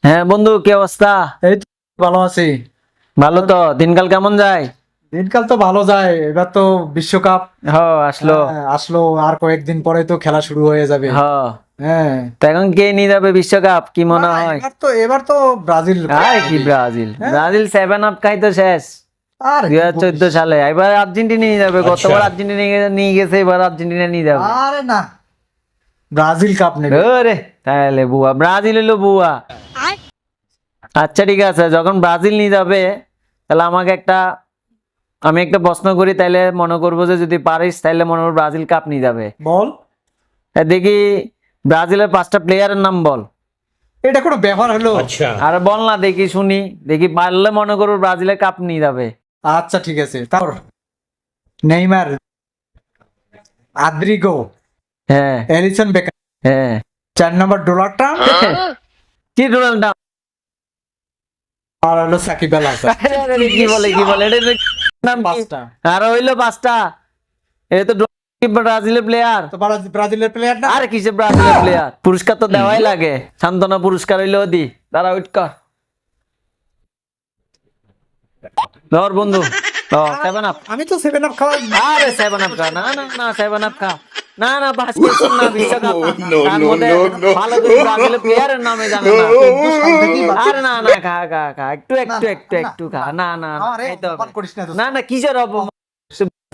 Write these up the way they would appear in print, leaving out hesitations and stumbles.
হ্যাঁ বন্ধু, কি অবস্থা? এই তো ভালো আছি। ভালো তো। দিনকাল কেমন যায়? দিনকাল তো ভালো যায়, এবার তো বিশ্বকাপ হ আসলো। আসলো, আর কয়েকদিন পরে তো খেলা শুরু হয়ে যাবে। হ হ্যাঁ, তো এখন কে নিয়ে যাবে বিশ্বকাপ কি মনে হয়? এবার তো ব্রাজিল আরে কি নেবে। ব্রাজিল, হ্যাঁ, ব্রাজিল 7 আপ খাইতো শেষ আর কি বলিস? 2014 সালে। এবার আর্জেন্টিনা নিয়ে যাবে। গতবার আর্জেন্টিনা নিয়ে গেছে, এবার আর্জেন্টিনা নিয়ে যাবে। আরে না, ব্রাজিল কাপ নেবে। আরে তাহলে বুয়া, ব্রাজিল এলো বুয়া। আচ্ছা ঠিক আছে, যখন ব্রাজিল নিয়ে যাবে তাহলে আমি একটা প্রশ্ন করি, তাইলে মনে করবো যে যদি পারিস তাইলে মনে করবো ব্রাজিল কাপ নিয়ে যাবে। বল, দেখি, ব্রাজিলের 5টা প্লেয়ারের নাম বল। এটা কোনো ব্যাপার হলো? আরে বল না, দেখি শুনি। দেখি পারলে মনে করবো ব্রাজিলের কাপ নিয়ে যাবে। আচ্ছা ঠিক আছে, তারপর নেইমার, আদ্রিগো, হ্যাঁ এলিসন বেকার, হ্যাঁ। 4 নম্বর ডোনাল্ড ট্রাম্প, কি ডোনাল্ড? আর হলো সাকিব আল হাসান। কি বলে এটা নাম কি? 5টা আর হইলো 5টা। এটা তো ব্রাজিলের প্লেয়ার। তো ব্রাজিলের প্লেয়ার না? আর কিসে ব্রাজিলের প্লেয়ার? পুরস্কার তো দেওয়াই লাগে, সান্ত্বনা পুরস্কার হইলো দি। তারা উইট কর, ধর বন্ধু, 7 আপ। আমি তো 7 আপ খাওয়া। আরে 7 আপ খা, না না না, 7 আপ খা। না না, বাস কিছু না, বিশ্বকাপ তার মধ্যে ভালো করে ব্রাজিলের প্লেয়ারের নামে জানে না। আরে না না, খা খা খা, একটু একটু একটু একটু খা। না না না, খাইতে হবে। না না, কিসের অপমান?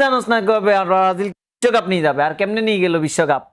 জানোস না কবে আর ব্রাজিল বিশ্বকাপ নিয়ে যাবে? আর কেমনে নিয়ে গেল বিশ্বকাপ?